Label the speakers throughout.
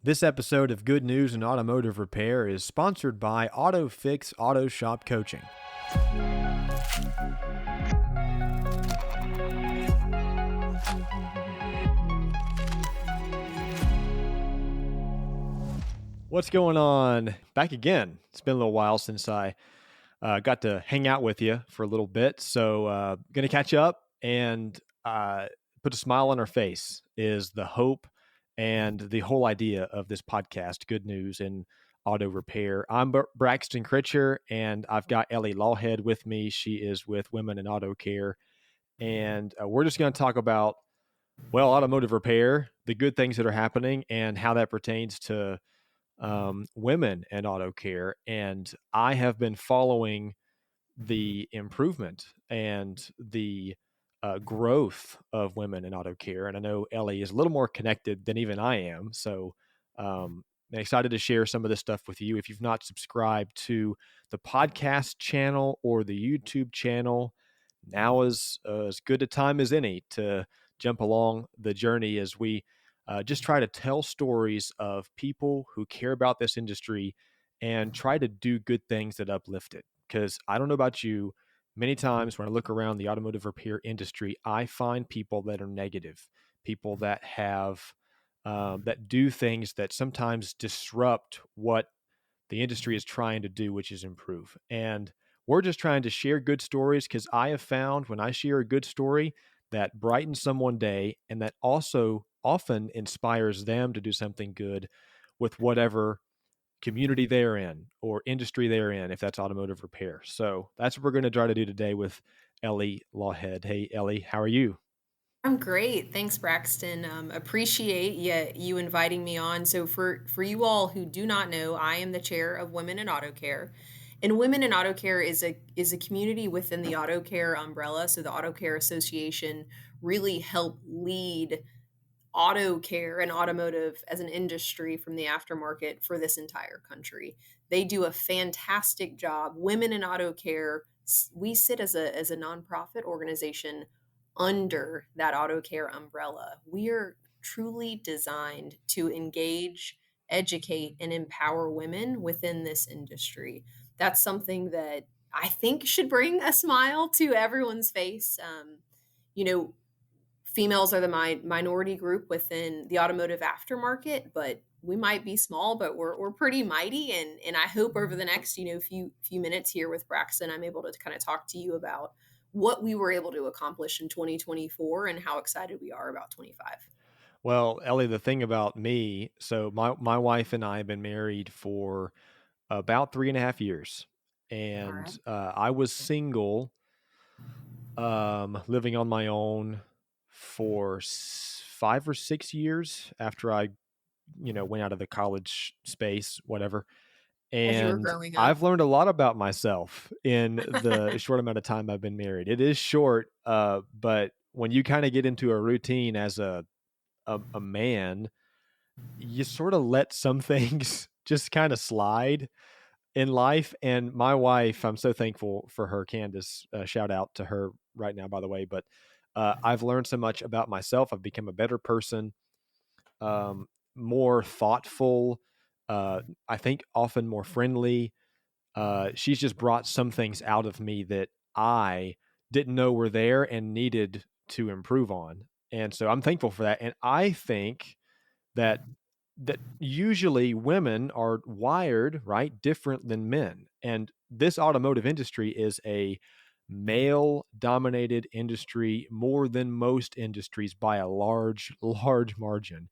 Speaker 1: This episode of Good News in Automotive Repair is sponsored by AutoFix Auto Shop Coaching. What's going on? Back again. It's been a little while since I got to hang out with you for a little bit. So going to catch up and put a smile on our face is the hope and the whole idea of this podcast, Good News in Auto Repair. I'm Braxton Critcher, and I've got Elle Lawhead with me. She is with Women in Auto Care. And we're just going to talk about, well, automotive repair, the good things that are happening, and how that pertains to women and auto care. And I have been following the improvement and the growth of women in auto care. And I know Ellie is a little more connected than even I am. So I'm excited to share some of this stuff with you. If you've not subscribed to the podcast channel or the YouTube channel, now is as good a time as any to jump along the journey as we just try to tell stories of people who care about this industry and try to do good things that uplift it. Because I don't know about you, many times when I look around the automotive repair industry, I find people that are negative, people that have that do things that sometimes disrupt what the industry is trying to do, which is improve. And we're just trying to share good stories because I have found when I share a good story that brightens someone's day and that also often inspires them to do something good with whatever community they're in or industry they're in, if that's automotive repair. So that's what we're going to try to do today with Elle Lawhead. Hey, Elle, how are you?
Speaker 2: I'm great. Thanks, Braxton. Appreciate you inviting me on. So for you all who do not know, I am the chair of Women in Auto Care. And Women in Auto Care is a community within the Auto Care umbrella. So the Auto Care Association really helped lead auto care and automotive as an industry from the aftermarket for this entire country. They do a fantastic job. Women in Auto Care, we sit as a nonprofit organization under that auto care umbrella. We are truly designed to engage, educate, and empower women within this industry. That's something that I think should bring a smile to everyone's face. You know, Females are the minority group within the automotive aftermarket, but we might be small, but we're pretty mighty. And I hope over the next few minutes here with Braxton, I'm able to kind of talk to you about what we were able to accomplish in 2024 and how excited we are about 25.
Speaker 1: Well, Ellie, the thing about me, so my wife and I have been married for about 3.5 years.
Speaker 2: All
Speaker 1: And
Speaker 2: right.
Speaker 1: I was single, living on my own for 5 or 6 years after I, went out of the college space, whatever.
Speaker 2: As you were
Speaker 1: And
Speaker 2: growing up.
Speaker 1: I've learned a lot about myself in the short amount of time I've been married. It is short, but when you kind of get into a routine as a man, you sort of let some things just kind of slide in life. And my wife, I'm so thankful for her, Candace. Shout out to her right now, by the way. But I've learned so much about myself. I've become a better person, more thoughtful. I think often more friendly. She's just brought some things out of me that I didn't know were there and needed to improve on. And so I'm thankful for that. And I think that usually women are wired right different than men, and this automotive industry is a male dominated industry more than most industries by a large margin.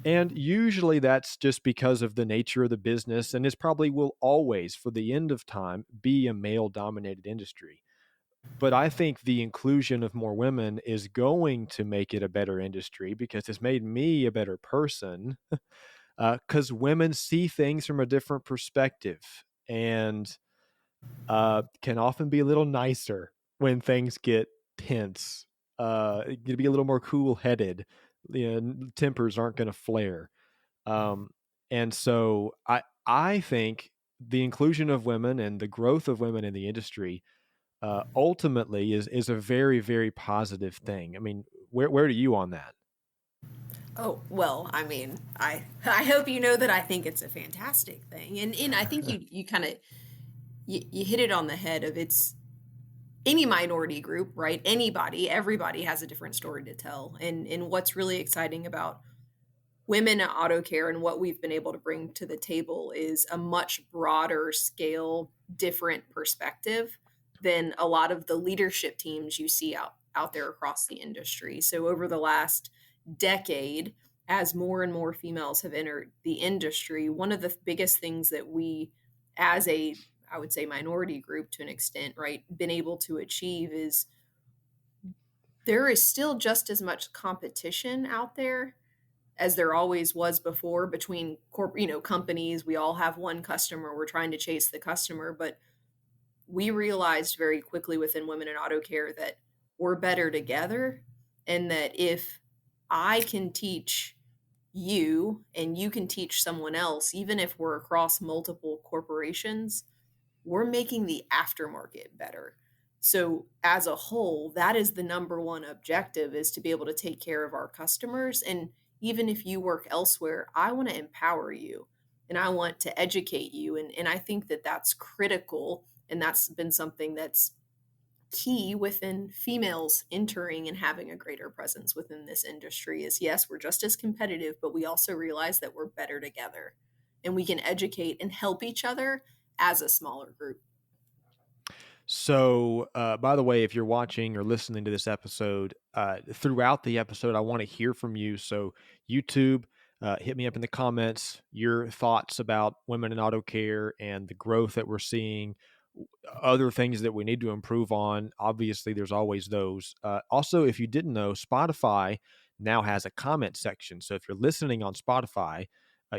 Speaker 1: And usually that's just because of the nature of the business, and this probably will always for the end of time be a male dominated industry. But I think the inclusion of more women is going to make it a better industry because it's made me a better person, because women see things from a different perspective and can often be a little nicer when things get tense. Going to be a little more cool headed. Tempers aren't going to flare. Um, and so I think the inclusion of women and the growth of women in the industry ultimately is a very, very positive thing. I mean, where do you on that?
Speaker 2: Oh, well, I mean, I hope you know that I think it's a fantastic thing. And I think you kind of you hit it on the head of it's any minority group, right? Anybody, everybody has a different story to tell. And what's really exciting about women at auto care and what we've been able to bring to the table is a much broader scale, different perspective than a lot of the leadership teams you see out there across the industry. So over the last decade, as more and more females have entered the industry, one of the biggest things that we as a I would say minority group to an extent, right, been able to achieve is there is still just as much competition out there as there always was before between companies. We all have one customer, we're trying to chase the customer, but we realized very quickly within women in auto care that we're better together, and that if I can teach you and you can teach someone else, even if we're across multiple corporations, we're making the aftermarket better. So as a whole, that is the number one objective, is to be able to take care of our customers. And even if you work elsewhere, I want to empower you and I want to educate you. And I think that that's critical. And that's been something that's key within females entering and having a greater presence within this industry is, yes, we're just as competitive, but we also realize that we're better together and we can educate and help each other as a smaller group.
Speaker 1: So, by the way, if you're watching or listening to this episode, throughout the episode, I want to hear from you. So, YouTube, hit me up in the comments your thoughts about women in auto care and the growth that we're seeing, other things that we need to improve on. Obviously, there's always those. Also, if you didn't know, Spotify now has a comment section. So, if you're listening on Spotify,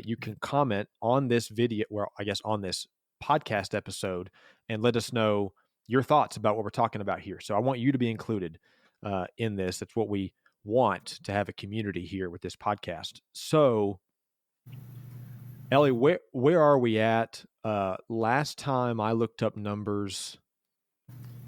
Speaker 1: you can comment on this video, well, I guess on this podcast episode, and let us know your thoughts about what we're talking about here. So I want you to be included in this. That's what we want, to have a community here with this podcast. So, Ellie, where are we at? Last time I looked up numbers,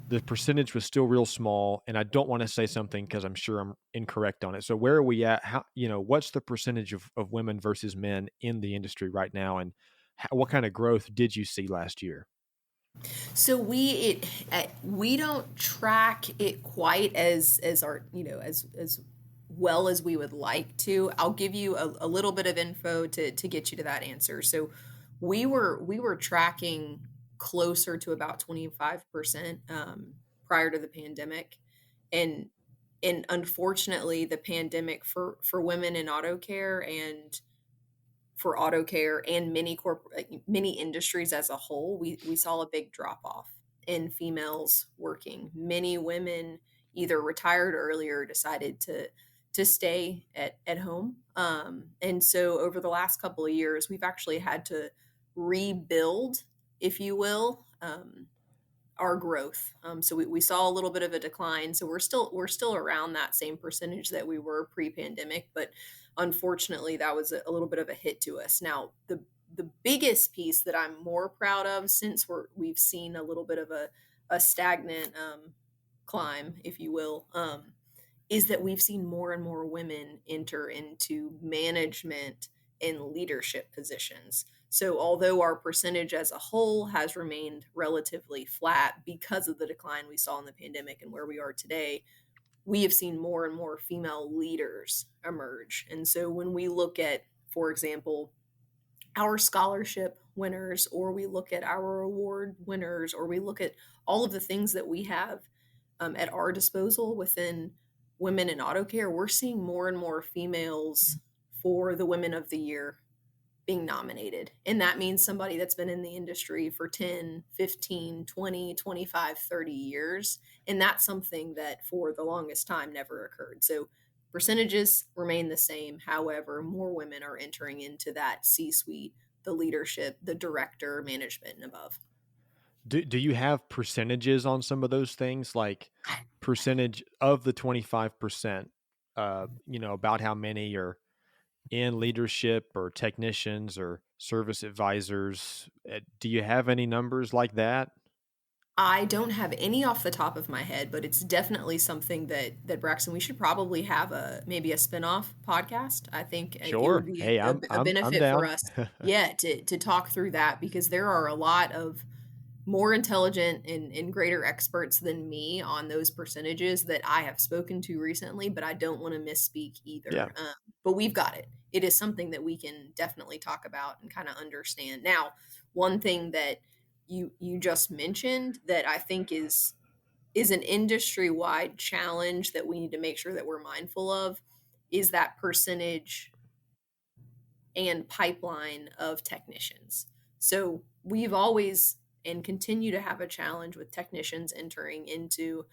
Speaker 1: the percentage was still real small, and I don't want to say something because I'm sure I'm incorrect on it. So where are we at? How, what's the percentage of women versus men in the industry right now, and what kind of growth did you see last year?
Speaker 2: So we don't track it quite as our as well as we would like to. I'll give you a little bit of info to get you to that answer. So we were tracking closer to about 25% prior to the pandemic, and unfortunately the pandemic for women in auto care and for auto care and many industries as a whole, we saw a big drop off in females working. Many women either retired earlier or decided to stay at home. And so over the last couple of years, we've actually had to rebuild, if you will, our growth. So we saw a little bit of a decline. So we're still around that same percentage that we were pre-pandemic, but unfortunately, that was a little bit of a hit to us. Now, the biggest piece that I'm more proud of, since we've seen a little bit of a stagnant climb, if you will, is that we've seen more and more women enter into management and leadership positions. So, although our percentage as a whole has remained relatively flat because of the decline we saw in the pandemic and where we are today, we have seen more and more female leaders emerge. And so, when we look at, for example, our scholarship winners, or we look at our award winners, or we look at all of the things that we have at our disposal within women in auto care, we're seeing more and more females for the Women of the Year being nominated. And that means somebody that's been in the industry for 10, 15, 20, 25, 30 years. And that's something that for the longest time never occurred. So percentages remain the same. However, more women are entering into that C suite, the leadership, the director, management, and above.
Speaker 1: Do you have percentages on some of those things, like percentage of the 25%, about how many are in leadership or technicians or service advisors? Do you have any numbers like that?
Speaker 2: I don't have any off the top of my head, but it's definitely something that Braxton, we should probably have a maybe a spin-off podcast. I think it would
Speaker 1: Sure.
Speaker 2: be
Speaker 1: Hey,
Speaker 2: a
Speaker 1: I'm
Speaker 2: benefit for
Speaker 1: down.
Speaker 2: us, yeah, to talk through that because there are a lot of more intelligent and greater experts than me on those percentages that I have spoken to recently, but I don't want to misspeak
Speaker 1: Yeah.
Speaker 2: either. But we've got it. It is something that we can definitely talk about and kind of understand. Now, one thing that you just mentioned that I think is an industry wide challenge that we need to make sure that we're mindful of is that percentage and pipeline of technicians. So we've always and continue to have a challenge with technicians entering into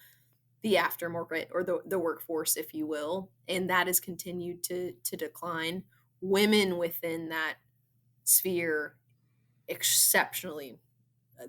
Speaker 2: the aftermarket or the workforce, if you will, and that has continued to decline. Women within that sphere exceptionally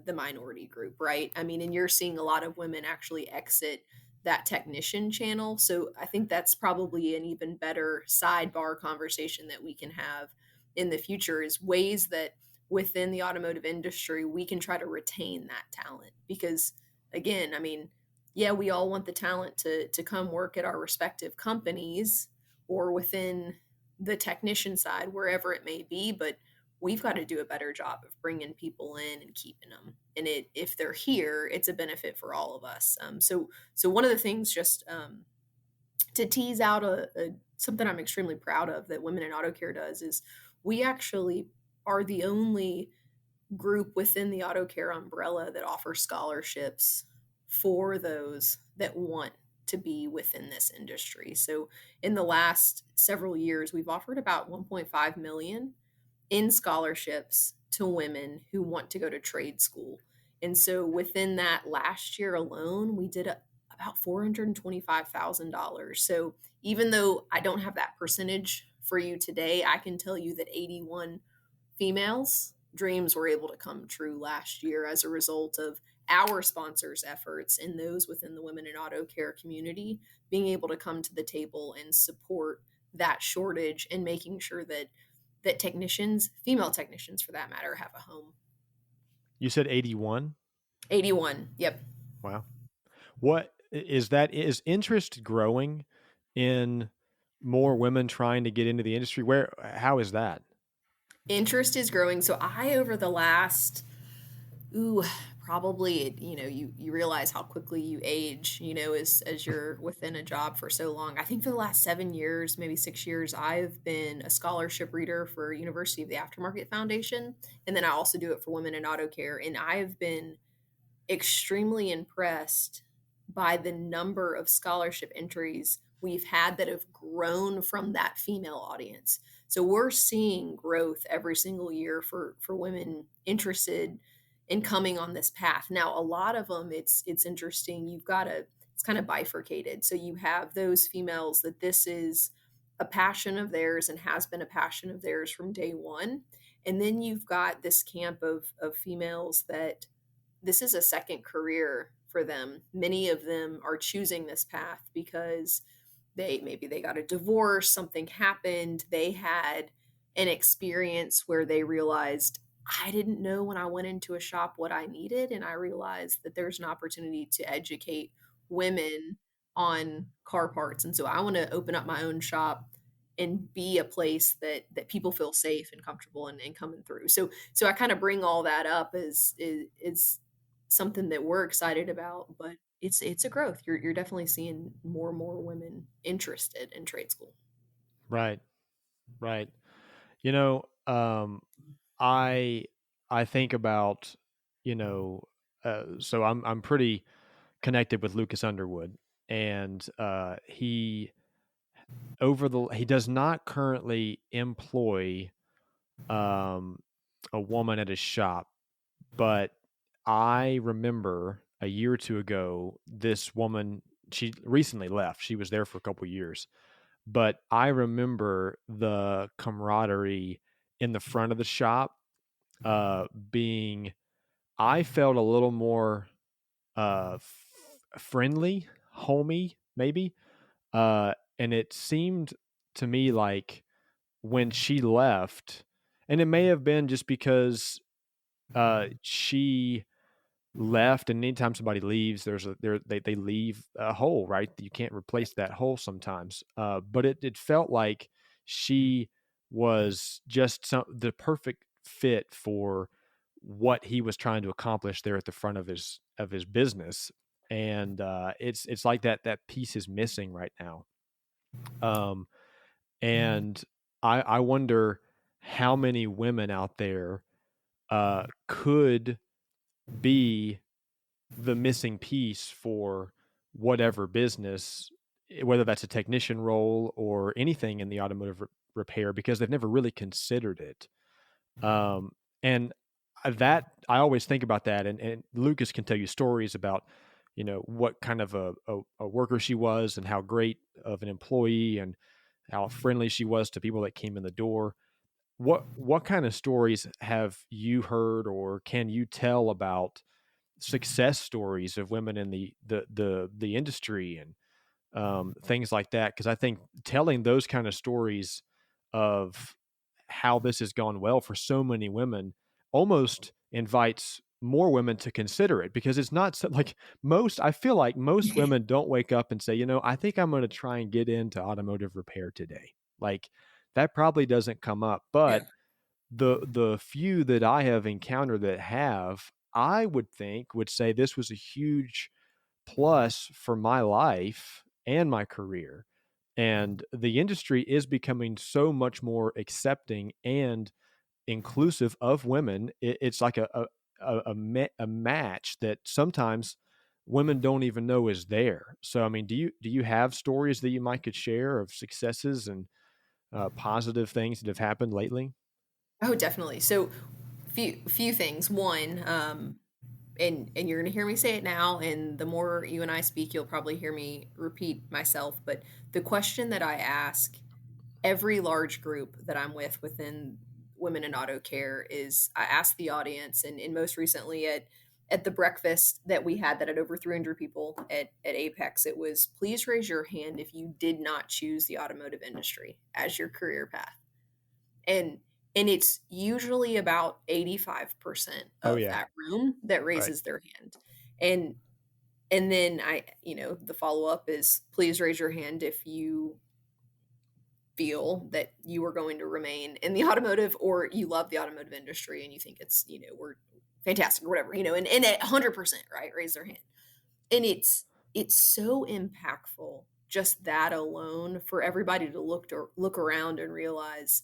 Speaker 2: the minority group, right? I mean, and you're seeing a lot of women actually exit that technician channel. So I think that's probably an even better sidebar conversation that we can have in the future is ways that within the automotive industry we can try to retain that talent because again, I mean, yeah, we all want the talent to come work at our respective companies or within the technician side wherever it may be, but we've got to do a better job of bringing people in and keeping them. And if they're here, it's a benefit for all of us. So one of the things, just to tease out something I'm extremely proud of that Women in Auto Care does is we actually are the only group within the auto care umbrella that offers scholarships for those that want to be within this industry. So in the last several years, we've offered about 1.5 million in scholarships to women who want to go to trade school. And so within that last year alone, we did about $425,000. So even though I don't have that percentage for you today, I can tell you that 81 females' dreams were able to come true last year as a result of our sponsors' efforts and those within the women in auto care community being able to come to the table and support that shortage and making sure that technicians, female technicians for that matter, have a home.
Speaker 1: You said 81?
Speaker 2: 81. Yep.
Speaker 1: Wow. What is that? Is interest growing in more women trying to get into the industry? How is that?
Speaker 2: Interest is growing. So I, over the last, ooh, probably, you realize how quickly you age, as you're within a job for so long. I think for the last 7 years, maybe 6 years, I've been a scholarship reader for University of the Aftermarket Foundation. And then I also do it for Women in Auto Care. And I've been extremely impressed by the number of scholarship entries we've had that have grown from that female audience. So we're seeing growth every single year for women interested in coming on this path. Now, a lot of them, it's interesting. It's kind of bifurcated. So you have those females that this is a passion of theirs and has been a passion of theirs from day one. And then you've got this camp of females that this is a second career for them. Many of them are choosing this path because they got a divorce, something happened, they had an experience where they realized I didn't know when I went into a shop what I needed, and I realized that there's an opportunity to educate women on car parts. And so I want to open up my own shop and be a place that people feel safe and comfortable and coming through. So I kind of bring all that up as something that we're excited about, but it's a growth. You're definitely seeing more and more women interested in trade school.
Speaker 1: Right. Right. You know, I I think about, you know, so I'm pretty connected with Lucas Underwood, and he does not currently employ um, a woman at his shop, but I remember a year or two ago, this woman, she recently left. She was there for a couple years, but I remember the camaraderie in the front of the shop being, I felt a little more friendly, homey, maybe. And it seemed to me like when she left, and it may have been just because she left, and anytime somebody leaves, they leave a hole, right? You can't replace that hole sometimes. But it felt like she was just the perfect fit for what he was trying to accomplish there at the front of his business, and it's like that piece is missing right now. Um, and I wonder how many women out there could be the missing piece for whatever business, whether that's a technician role or anything in the automotive repair, because they've never really considered it. And that I always think about that, and Lucas can tell you stories about, what kind of a worker she was and how great of an employee and how friendly she was to people that came in the door. What kind of stories have you heard or can you tell about success stories of women in the industry and things like that? Because I think telling those kind of stories of how this has gone well for so many women almost invites more women to consider it, because it's not so, like most I feel like most women don't wake up and say, I think I'm going to try and get into automotive repair today. Like that probably doesn't come up,
Speaker 2: Yeah.
Speaker 1: but the few that I have encountered that have, I would think would say this was a huge plus for my life and my career. And the industry is becoming so much more accepting and inclusive of women. It's like a match that sometimes women don't even know is there. So, I mean, do you have stories that you might could share of successes and positive things that have happened lately?
Speaker 2: Oh, definitely. So, few things. One, and you're gonna hear me say it now, and the more you and I speak, you'll probably hear me repeat myself. But the question that I ask every large group that I'm with within Women in Auto Care is I ask the audience, and most recently at the breakfast that we had that had over 300 people at Apex, it was please raise your hand if you did not choose the automotive industry as your career path. And and it's usually about 85%
Speaker 1: Oh
Speaker 2: of
Speaker 1: yeah,
Speaker 2: that room that
Speaker 1: right.
Speaker 2: raises their hand. And and then the follow up is please raise your hand if you feel that you are going to remain in the automotive or you love the automotive industry and you think it's, we're fantastic or whatever, and at 100%, right? Raise their hand. And it's so impactful just that alone for everybody to look around and realize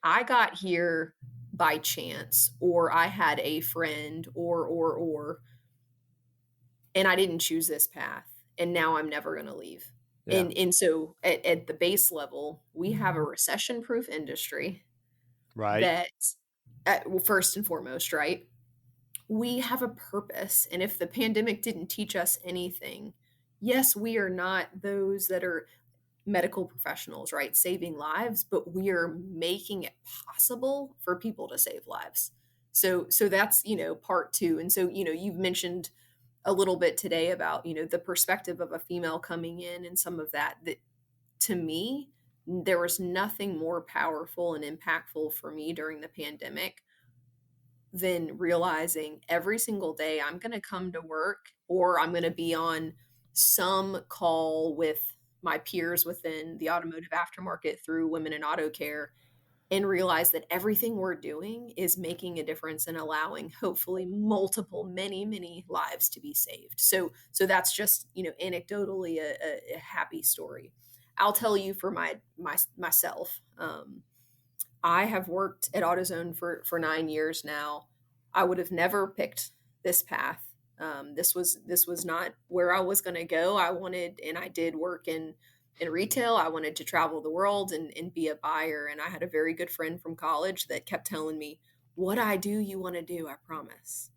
Speaker 2: I got here by chance, or I had a friend, or, and I didn't choose this path, and now I'm never going to leave.
Speaker 1: Yeah,
Speaker 2: And so at the base level, we have a recession-proof industry
Speaker 1: right.
Speaker 2: that, well, first and foremost, right? We have a purpose, and if the pandemic didn't teach us anything, yes, we are not those that are medical professionals, right? Saving lives, but we are making it possible for people to save lives. So that's, part two. And so, you've mentioned a little bit today about, the perspective of a female coming in and some of that to me, there was nothing more powerful and impactful for me during the pandemic than realizing every single day I'm going to come to work or I'm going to be on some call with my peers within the automotive aftermarket through Women in Auto Care and realize that everything we're doing is making a difference and allowing hopefully multiple many lives to be saved. So that's just, anecdotally a happy story. I'll tell you for myself. I have worked at AutoZone for 9 years now. I would have never picked this path. This was not where I was going to go. I wanted, and I did work in retail. I wanted to travel the world and be a buyer. And I had a very good friend from college that kept telling me, "What I do, you want to do. I promise."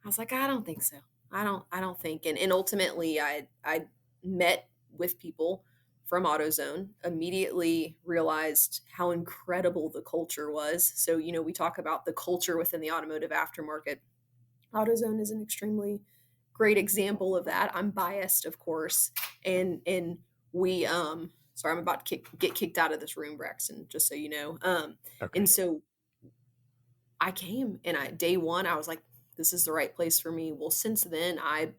Speaker 2: I was like, "I don't think so. I don't think." And ultimately, I met with people from AutoZone, immediately realized how incredible the culture was. So, we talk about the culture within the automotive aftermarket. AutoZone is an extremely great example of that. I'm biased, of course, and we sorry, I'm about to get kicked out of this room, Braxton, just so you know. And
Speaker 1: Okay.
Speaker 2: so I came and day one, I was like, this is the right place for me. Well, since then, I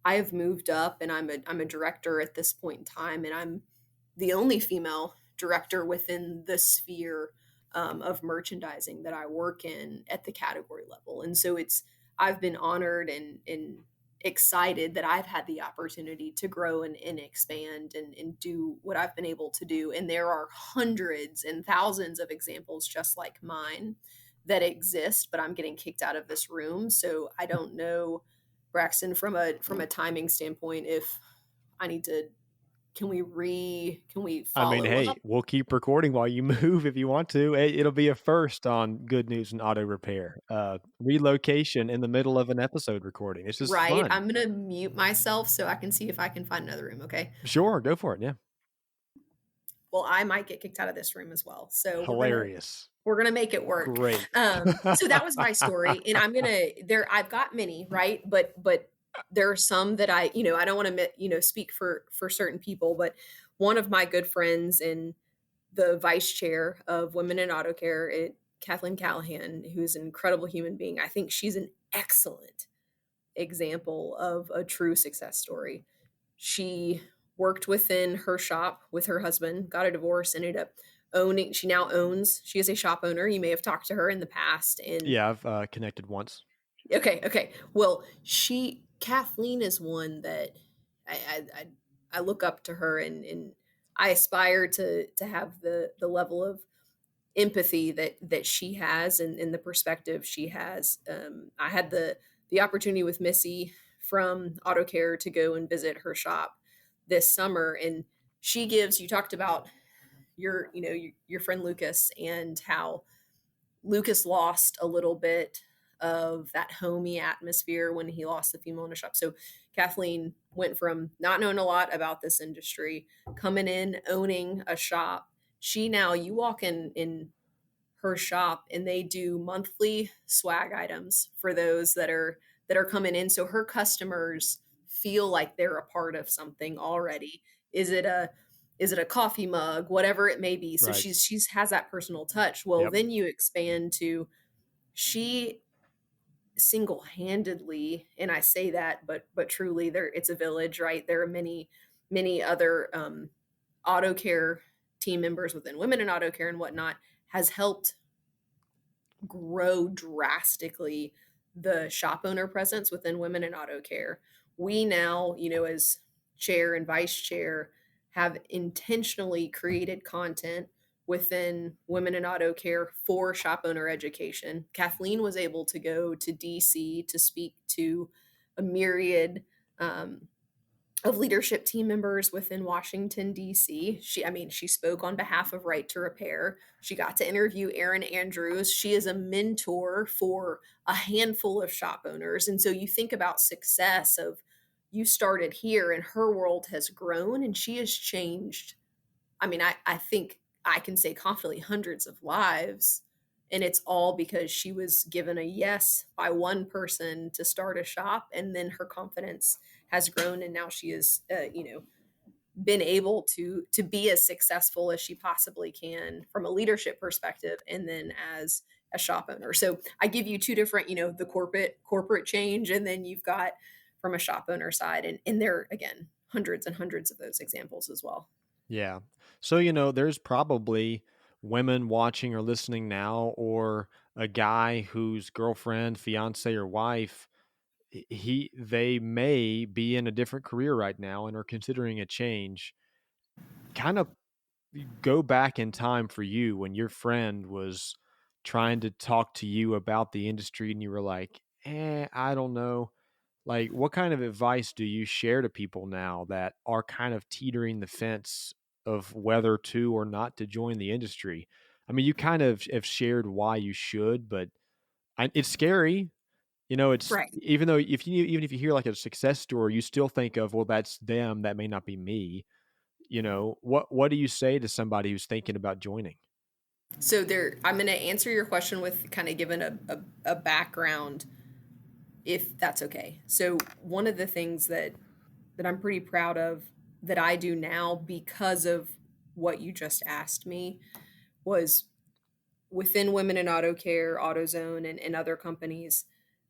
Speaker 2: have moved up, and I'm a director at this point in time, and I'm the only female director within the sphere of merchandising that I work in at the category level. And so I've been honored and excited that I've had the opportunity to grow and expand and do what I've been able to do. And there are hundreds and thousands of examples just like mine that exist, but I'm getting kicked out of this room. So I don't know, Braxton, from a timing standpoint, if I need to, can we
Speaker 1: I mean,
Speaker 2: follow
Speaker 1: hey,
Speaker 2: up?
Speaker 1: we'll keep recording while you move if you want to. It'll be a first on Good News and Auto Repair. Relocation in the middle of an episode recording. It's just
Speaker 2: Right.
Speaker 1: fun.
Speaker 2: I'm gonna mute myself so I can see if I can find another room. Okay.
Speaker 1: Sure, go for it. Yeah.
Speaker 2: Well, I might get kicked out of this room as well. So
Speaker 1: Hilarious.
Speaker 2: we're gonna make it work.
Speaker 1: Great.
Speaker 2: So that was my story, and I'm gonna there. I've got many, right? But there are some that I don't want to speak for certain people, but one of my good friends and the vice chair of Women in Auto Care, Kathleen Callahan, who's an incredible human being. I think she's an excellent example of a true success story. She worked within her shop with her husband, got a divorce, ended up owning, she is a shop owner. You may have talked to her in the past. And
Speaker 1: Yeah, I've connected once.
Speaker 2: okay. Well, Kathleen is one that I look up to her, and I aspire to have the level of empathy that she has, and the perspective she has. I had the opportunity with Missy from Auto Care to go and visit her shop this summer, and you talked about your friend Lucas, and how Lucas lost a little bit of that homey atmosphere when he lost the female in a shop. So Kathleen went from not knowing a lot about this industry, coming in, owning a shop. You walk in her shop, and they do monthly swag items for those that are coming in, so her customers feel like they're a part of something already. Is it a coffee mug, whatever it may be? So
Speaker 1: Right.
Speaker 2: she's has that personal touch. Well,
Speaker 1: Yep.
Speaker 2: then you expand to, she single-handedly, and I say that, but truly, it's a village, right? There are many other auto care team members within Women in Auto Care and whatnot, has helped grow drastically the shop owner presence within Women in Auto Care. We now, as chair and vice chair, have intentionally created content within Women in Auto Care for shop owner education. Kathleen was able to go to DC to speak to a myriad of leadership team members within Washington, D.C. She spoke on behalf of Right to Repair. She got to interview Erin Andrews. She is a mentor for a handful of shop owners. And so you think about success of, you started here and her world has grown, and she has changed. I think I can say confidently hundreds of lives. And it's all because she was given a yes by one person to start a shop, and then her confidence has grown, and now she has, been able to be as successful as she possibly can from a leadership perspective, and then as a shop owner. So I give you two different, the corporate change, and then you've got from a shop owner side, and there are, again, hundreds and hundreds of those examples as well.
Speaker 1: Yeah. So, there's probably women watching or listening now, or a guy whose girlfriend, fiance, or wife, they may be in a different career right now and are considering a change. Kind of go back in time for you when your friend was trying to talk to you about the industry and you were like, I don't know. Like, what kind of advice do you share to people now that are kind of teetering the fence of whether to or not to join the industry? I mean, you kind of have shared why you should, but it's scary. It's,
Speaker 2: Right.
Speaker 1: even if you hear like a success story, you still think of, well, that's them. That may not be me. What do you say to somebody who's thinking about joining?
Speaker 2: So I'm going to answer your question with kind of giving a background, if that's okay. So one of the things that I'm pretty proud of that I do now because of what you just asked me was within Women in Auto Care, AutoZone, and other companies.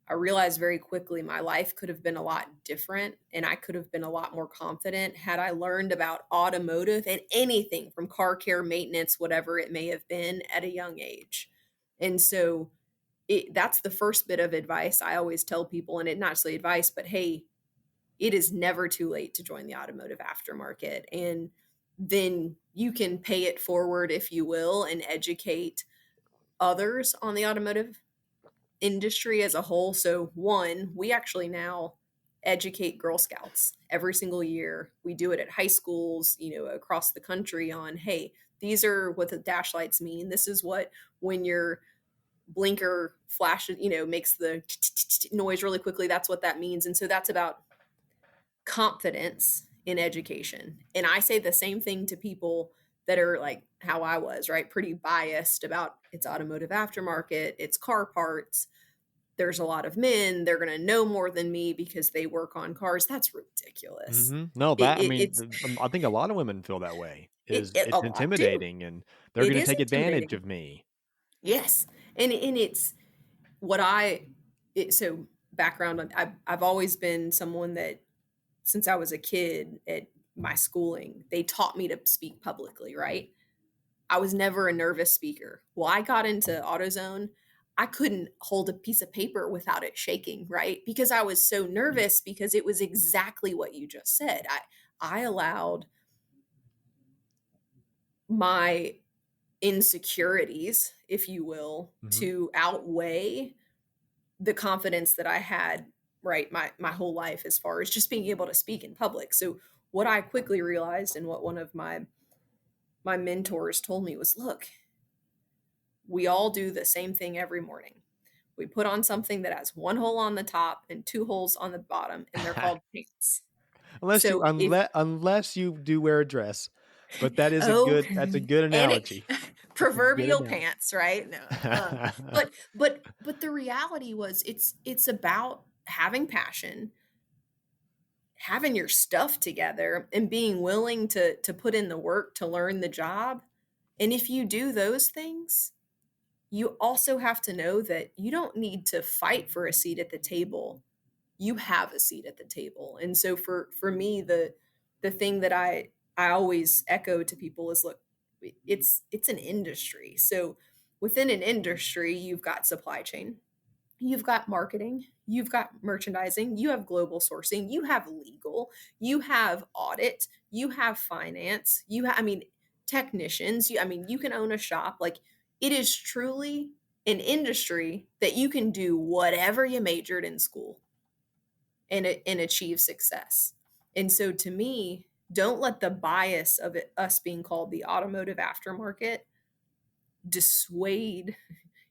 Speaker 2: I realized very quickly my life could have been a lot different and I could have been a lot more confident had I learned about automotive and anything from car care, maintenance, whatever it may have been at a young age. And so that's the first bit of advice I always tell people, and it not necessarily advice, but hey, it is never too late to join the automotive aftermarket. And then you can pay it forward, if you will, and educate others on the automotive industry as a whole. So, one, we actually now educate Girl Scouts every single year. We do it at high schools, across the country on, hey, these are what the dash lights mean. This is what, when your blinker flashes, makes the noise really quickly, that's what that means. And so that's about confidence in education. And I say the same thing to people that are like how I was, right? Pretty biased about it's automotive aftermarket, it's car parts. There's a lot of men, they're going to know more than me because they work on cars. That's ridiculous.
Speaker 1: No,
Speaker 2: It,
Speaker 1: that I
Speaker 2: it,
Speaker 1: mean,
Speaker 2: it's
Speaker 1: I think a lot of women feel that way.
Speaker 2: a
Speaker 1: It's
Speaker 2: lot do.
Speaker 1: intimidating, and they're
Speaker 2: It
Speaker 1: gonna
Speaker 2: is
Speaker 1: take advantage
Speaker 2: intimidating.
Speaker 1: of me.
Speaker 2: Yes. And it's what so background, I've always been someone that since I was a kid at my schooling, they taught me to speak publicly, right? I was never a nervous speaker. Well, I got into AutoZone. I couldn't hold a piece of paper without it shaking, right? Because I was so nervous because it was exactly what you just said. I allowed my insecurities, if you will,
Speaker 1: Mhm.
Speaker 2: to outweigh the confidence that I had, right, my whole life as far as just being able to speak in public. So what I quickly realized and what one of my mentors told me was, look, we all do the same thing every morning. We put on something that has one hole on the top and two holes on the bottom, and they're called pants. So if
Speaker 1: Unless you do wear a dress, but
Speaker 2: oh,
Speaker 1: that's a good
Speaker 2: and it
Speaker 1: analogy. It's a good
Speaker 2: proverbial
Speaker 1: analogy.
Speaker 2: pants, right? No, but the reality was it's about having passion, having your stuff together, and being willing to put in the work to learn the job. And if you do those things, you also have to know that you don't need to fight for a seat at the table. You have a seat at the table. And so for me, the thing that I always echo to people is, look, it's an industry. So within an industry, you've got supply chain, you've got marketing, you've got merchandising, you have global sourcing, you have legal, you have audit, you have finance, I mean, technicians, I mean, you can own a shop. Like, it is truly an industry that you can do whatever you majored in school and achieve success. And so to me, don't let the bias of us being called the automotive aftermarket dissuade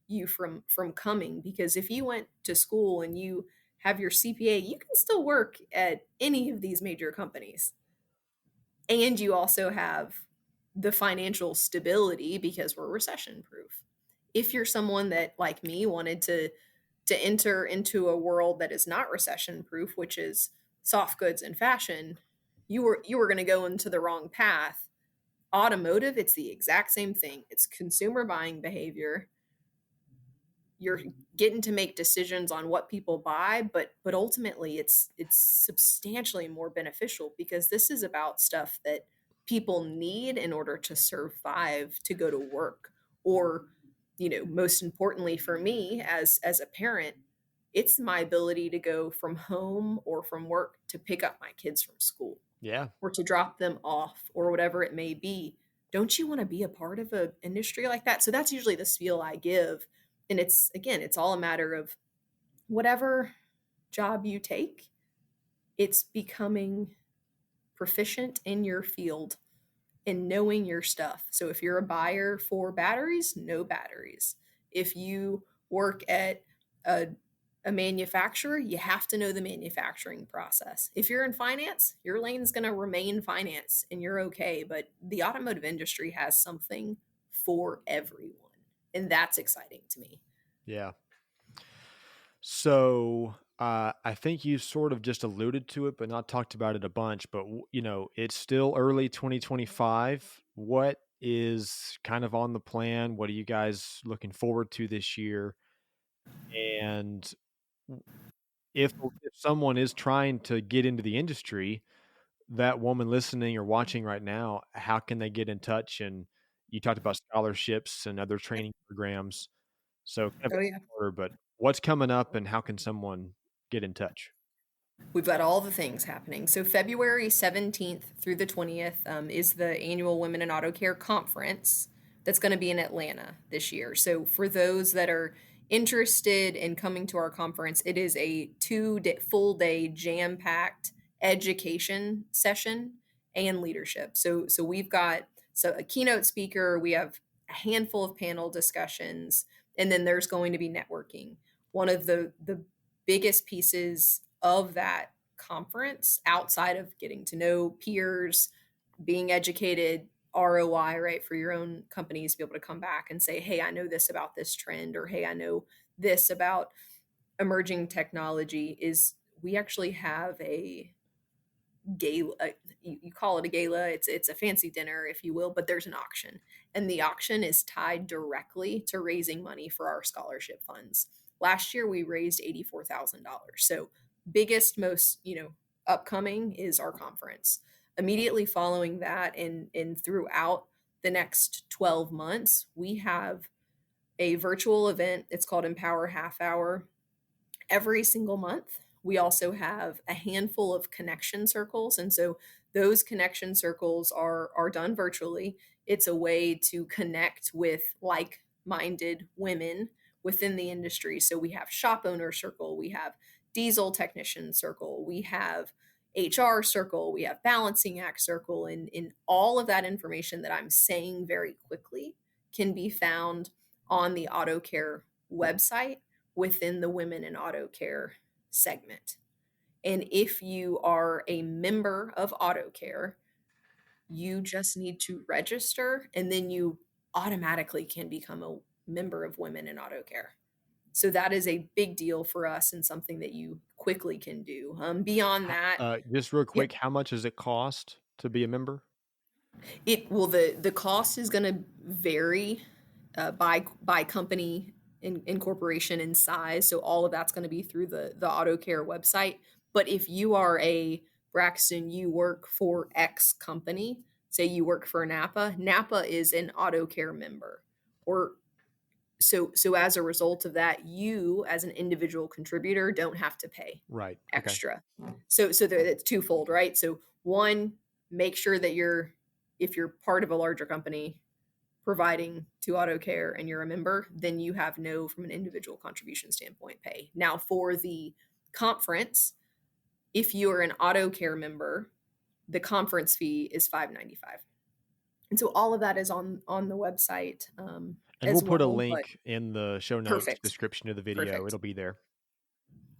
Speaker 2: you from coming, because if you went to school and you have your CPA, you can still work at any of these major companies. And you also have the financial stability because we're recession proof. If you're someone that, like me, wanted to enter into a world that is not recession proof, which is soft goods and fashion, you were going to go into the wrong path. Automotive, it's the exact same thing. It's consumer buying behavior. You're getting to make decisions on what people buy, but ultimately it's substantially more beneficial because this is about stuff that people need in order to survive, to go to work, or most importantly for me as a parent, it's my ability to go from home or from work to pick up my kids from school
Speaker 1: Yeah.
Speaker 2: or to drop them off or whatever it may be. Don't you want to be a part of an industry like that? So that's usually the spiel I give. And it's, again, it's all a matter of whatever job you take, it's becoming proficient in your field and knowing your stuff. So if you're a buyer for batteries, know batteries. If you work at a a manufacturer, you have to know the manufacturing process. If you're in finance, your lane's going to remain finance and you're okay. But the automotive industry has something for everyone. And that's exciting to me.
Speaker 1: Yeah. So, I think you sort of just alluded to it, but not talked about it a bunch. But it's still early 2025. What is kind of on the plan? What are you guys looking forward to this year? And If someone is trying to get into the industry, that woman listening or watching right now, how can they get in touch? And you talked about scholarships and other training programs. So kind of
Speaker 2: Oh yeah.
Speaker 1: in order, but what's coming up and how can someone get in touch?
Speaker 2: We've got all the things happening. So February 17th through the 20th is the annual Women in Auto Care Conference that's going to be in Atlanta this year. So for those that are interested in coming to our conference, it is a full day jam-packed education session and leadership. So we've got a keynote speaker, we have a handful of panel discussions, and then there's going to be networking. One of the biggest pieces of that conference outside of getting to know peers, being educated, ROI, right, for your own companies to be able to come back and say, hey, I know this about this trend, or hey, I know this about emerging technology, is we actually have a gala. You call it a gala, it's a fancy dinner, if you will, but there's an auction, and the auction is tied directly to raising money for our scholarship funds. Last year we raised $84,000. So biggest, most, upcoming is our conference. Immediately following that, and throughout the next 12 months, we have a virtual event. It's called Empower Half Hour every single month. We also have a handful of connection circles. And so those connection circles are done virtually. It's a way to connect with like minded women within the industry. So we have shop owner circle, we have diesel technician circle, we have HR circle, we have balancing act circle, and in all of that information that I'm saying very quickly can be found on the Auto Care website within the Women in Auto Care segment. And if you are a member of Auto Care, you just need to register and then you automatically can become a member of Women in Auto Care. So that is a big deal for us and something that you quickly can do. Beyond that,
Speaker 1: Just real
Speaker 2: yeah,
Speaker 1: quick, how much does it cost to be a member?
Speaker 2: the cost is going to vary by company incorporation and size. So all of that's going to be through the Auto Care website. But if you are a Braxton, you work for X company, say you work for Napa, Napa is an Auto Care member. Or so as a result of that, you as an individual contributor don't have to pay
Speaker 1: Right. Okay.
Speaker 2: extra. So it's twofold, right? So one, make sure that if you're part of a larger company providing to Auto Care and you're a member, then you have no, from an individual contribution standpoint, pay. Now for the conference, if you are an Auto Care member, the conference fee is $595. And so all of that is on the website
Speaker 1: And we'll
Speaker 2: as
Speaker 1: put a
Speaker 2: well. But
Speaker 1: link in the show notes
Speaker 2: perfect,
Speaker 1: description of the video.
Speaker 2: perfect.
Speaker 1: It'll be there.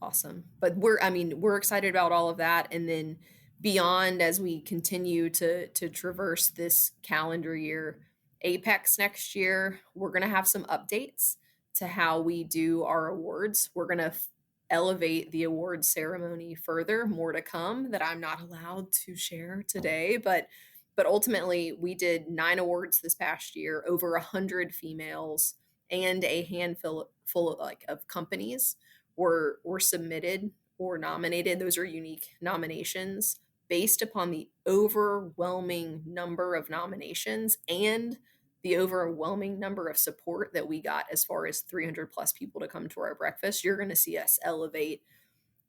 Speaker 2: Awesome. But we're excited about all of that. And then beyond, as we continue to traverse this calendar year, Apex next year, we're going to have some updates to how we do our awards. We're going to elevate the awards ceremony further, more to come that I'm not allowed to share today, but ultimately we did 9 awards this past year, over 100 females and a handful full of companies were submitted or nominated. Those are unique nominations based upon the overwhelming number of nominations and the overwhelming number of support that we got as far as 300 plus people to come to our breakfast. You're going to see us elevate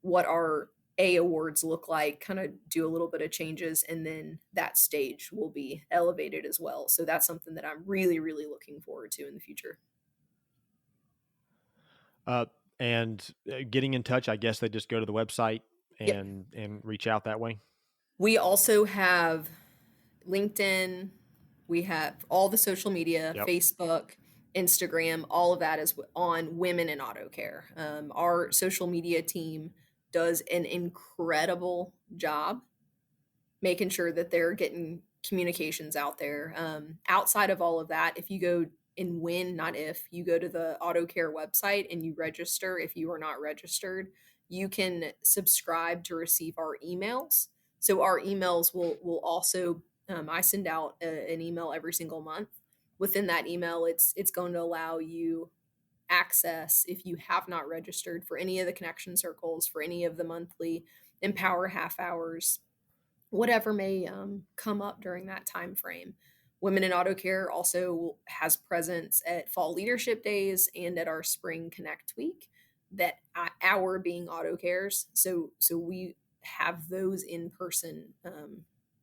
Speaker 2: what our A awards look like, kind of do a little bit of changes, and then that stage will be elevated as well. So that's something that I'm really, really looking forward to in the future.
Speaker 1: Uh, and getting in touch, I guess they just go to the website
Speaker 2: Yep.
Speaker 1: and reach out that way.
Speaker 2: We also have LinkedIn, we have all the social media,
Speaker 1: Yep.
Speaker 2: Facebook, Instagram, all of that is on Women in Auto Care. Our social media team does an incredible job making sure that they're getting communications out there. Outside of all of that, if you go and when, not if, you go to the Auto Care website and you register, if you are not registered, you can subscribe to receive our emails. So our emails will also, I send out an email every single month. Within that email, it's going to allow you access if you have not registered for any of the connection circles, for any of the monthly Empower half hours, whatever may come up during that time frame. Women in Auto Care also has presence at Fall Leadership Days and at our Spring Connect Week. That our being Auto Cares, so we have those in person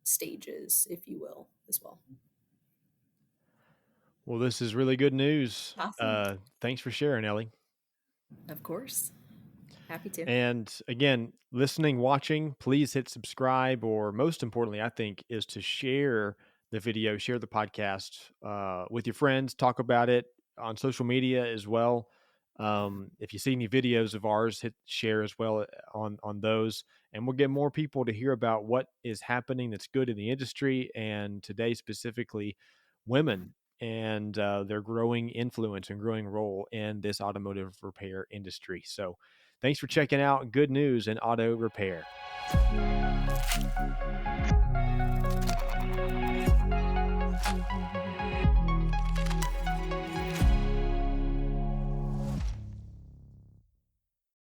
Speaker 2: stages, if you will, as well.
Speaker 1: Well, this is really good news.
Speaker 2: Awesome.
Speaker 1: Thanks for sharing, Ellie.
Speaker 2: Of course, happy to.
Speaker 1: And again, listening, watching, please hit subscribe, or most importantly, I think, is to share the video, share the podcast with your friends, talk about it on social media as well. If you see any videos of ours, hit share as well on those, and we'll get more people to hear about what is happening that's good in the industry, and today specifically, women and their growing influence and growing role in this automotive repair industry. So thanks for checking out Good News in Auto Repair.